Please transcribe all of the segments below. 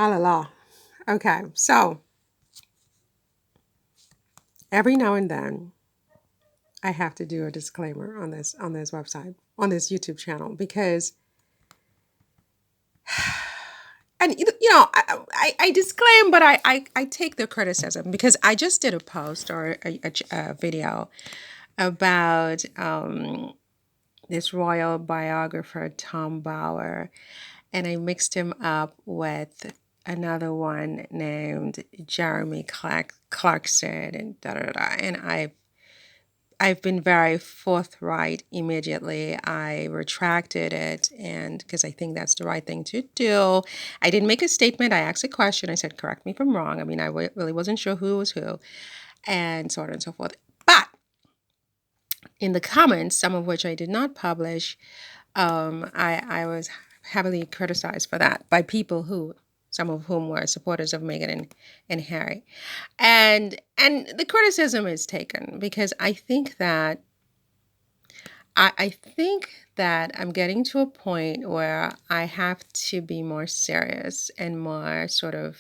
Ah la la. Okay, so every now and then I have to do a disclaimer on this website, on this YouTube channel, because and I disclaim, but I take the criticism because I just did a post or a video about this royal biographer Tom Bower, and I mixed him up with another one named Jeremy Clarkson and da da da. And I've been very forthright immediately. I retracted it, and because I think that's the right thing to do. I didn't make a statement. I asked a question. I said, correct me if I'm wrong. I mean, really wasn't sure who was who, and so on and so forth. But in the comments, some of which I did not publish, I was heavily criticized for that by people who, some of whom were supporters of Meghan and Harry. And the criticism is taken because I think that I'm getting to a point where I have to be more serious and more sort of,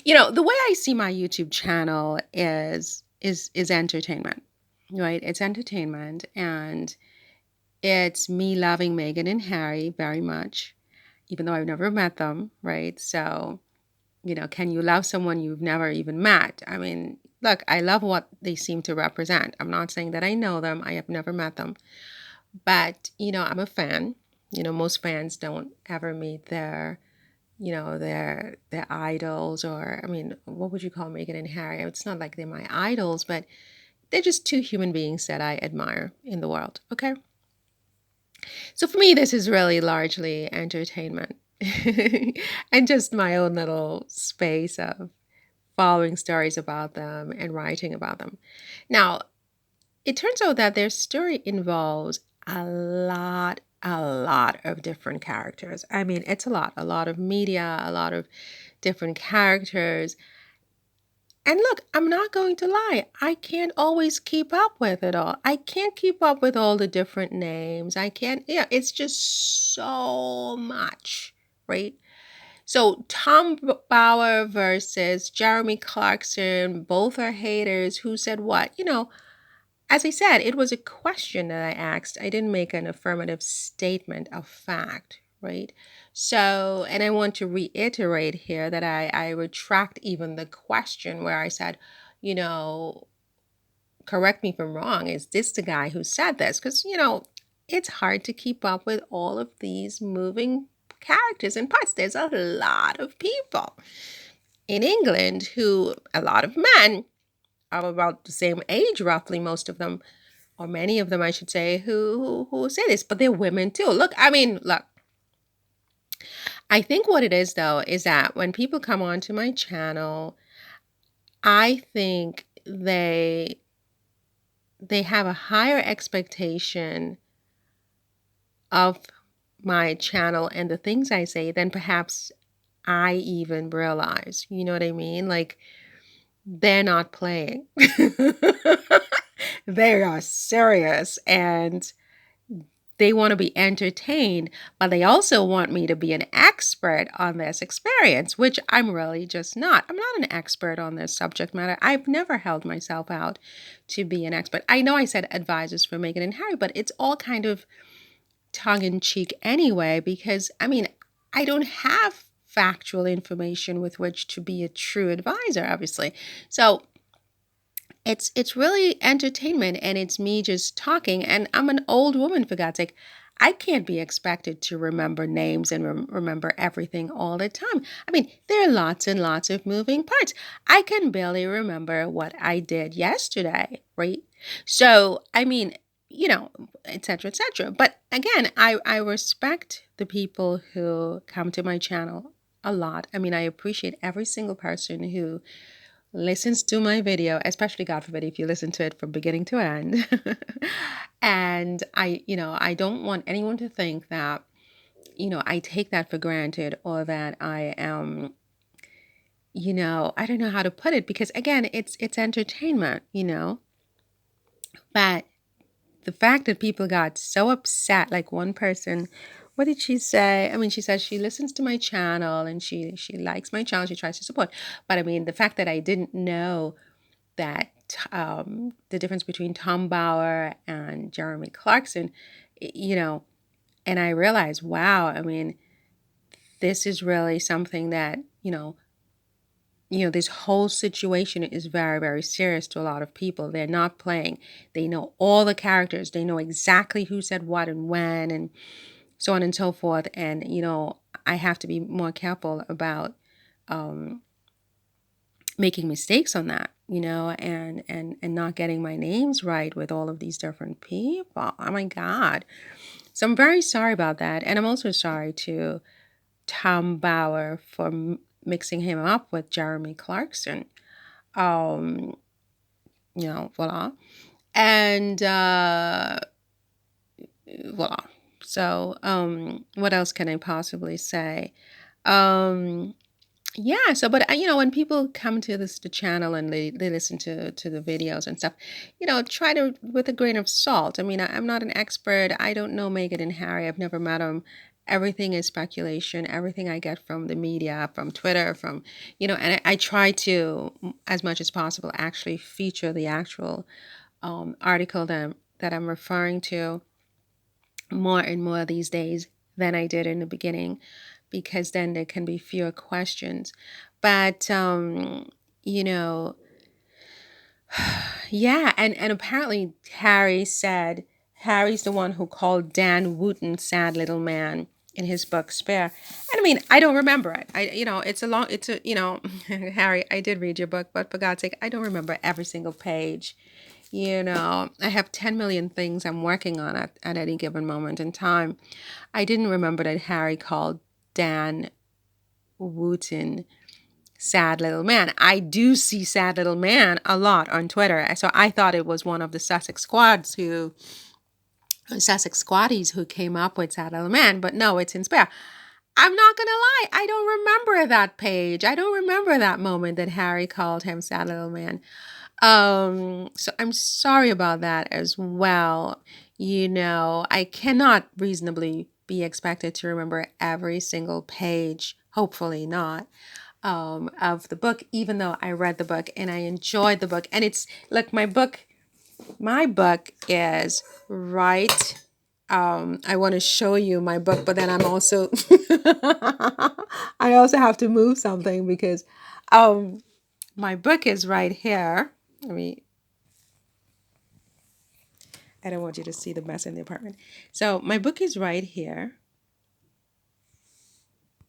the way I see my YouTube channel is entertainment, right? It's entertainment, and it's me loving Meghan and Harry very much, even though I've never met them, right? So, can you love someone you've never even met? I mean, look, I love what they seem to represent. I'm not saying that I know them, I have never met them, but, I'm a fan. Most fans don't ever meet their idols, or, I mean, what would you call Meghan and Harry? It's not like they're my idols, but they're just two human beings that I admire in the world, okay? So for me, this is really largely entertainment and just my own little space of following stories about them and writing about them. Now, it turns out that their story involves a lot of different characters. I mean, it's a lot of media, a lot of different characters. And look, I'm not going to lie, I can't always keep up with it all. I can't keep up with all the different names. I can't, it's just so much, right? So Tom Bauer versus Jeremy Clarkson, both are haters. Who said what? As I said, it was a question that I asked. I didn't make an affirmative statement of fact, right? So, and I want to reiterate here that I retract even the question where I said, you know, correct me if I'm wrong, is this the guy who said this? Because, it's hard to keep up with all of these moving characters and parts. There's a lot of people in England who, a lot of men, are about the same age, roughly, most of them, or many of them, I should say, who say this, but they're women too. Look, I mean, look, I think what it is though is that when people come onto my channel, I think they have a higher expectation of my channel and the things I say than perhaps I even realize. You know what I mean? Like, they're not playing. They are serious, and they want to be entertained, but they also want me to be an expert on this experience, which I'm really just not. I'm not an expert on this subject matter. I've never held myself out to be an expert. I know I said advisors for Meghan and Harry, but it's all kind of tongue in cheek anyway, because I mean, I don't have factual information with which to be a true advisor, obviously. So it's really entertainment, and it's me just talking, and I'm an old woman, for God's sake. I can't be expected to remember names and remember everything all the time. I mean, there are lots and lots of moving parts. I can barely remember what I did yesterday, right? So, I mean, etc., etc. But again, I respect the people who come to my channel a lot. I mean, I appreciate every single person who listens to my video, especially, God forbid, if you listen to it from beginning to end. And I don't want anyone to think that, I take that for granted, or that I am, I don't know how to put it, because again, it's entertainment, But the fact that people got so upset, like one person what did she say? I mean, she says she listens to my channel and she likes my channel. She tries to support. But I mean, the fact that I didn't know that the difference between Tom Bauer and Jeremy Clarkson, you know, and I realized, wow, I mean, this is really something that, this whole situation is very, very serious to a lot of people. They're not playing. They know all the characters. They know exactly who said what and when and so on and so forth. And, I have to be more careful about making mistakes on that, and not getting my names right with all of these different people. Oh my God. So I'm very sorry about that. And I'm also sorry to Tom Bauer for mixing him up with Jeremy Clarkson. Um, voila. And voila. So, what else can I possibly say? Um, Yeah, so but when people come to the channel and they listen to the videos and stuff, try to with a grain of salt. I mean, I'm not an expert. I don't know Meghan and Harry. I've never met them. Everything is speculation. Everything I get from the media, from Twitter, and I try to, as much as possible, actually feature the actual article that I'm referring to more and more these days than I did in the beginning, because then there can be fewer questions. But you know, yeah, and apparently Harry's the one who called Dan Wooten sad little man in his book Spare. And I mean, I don't remember it. Harry, I did read your book, but for God's sake, I don't remember every single page. I have 10 million things I'm working on at any given moment in time. I didn't remember that Harry called Dan Wooten sad little man. I do see sad little man a lot on Twitter. So I thought it was one of the Sussex squatties who came up with sad little man, but no, it's in Spare. I'm not gonna lie, I don't remember that page. I don't remember that moment that Harry called him sad little man. So I'm sorry about that as well. I cannot reasonably be expected to remember every single page, hopefully not, of the book, even though I read the book and I enjoyed the book. And it's look, my book is right. I want to show you my book, but then I'm also I also have to move something because um my book is right here. I don't want you to see the mess in the apartment. So my book is right here.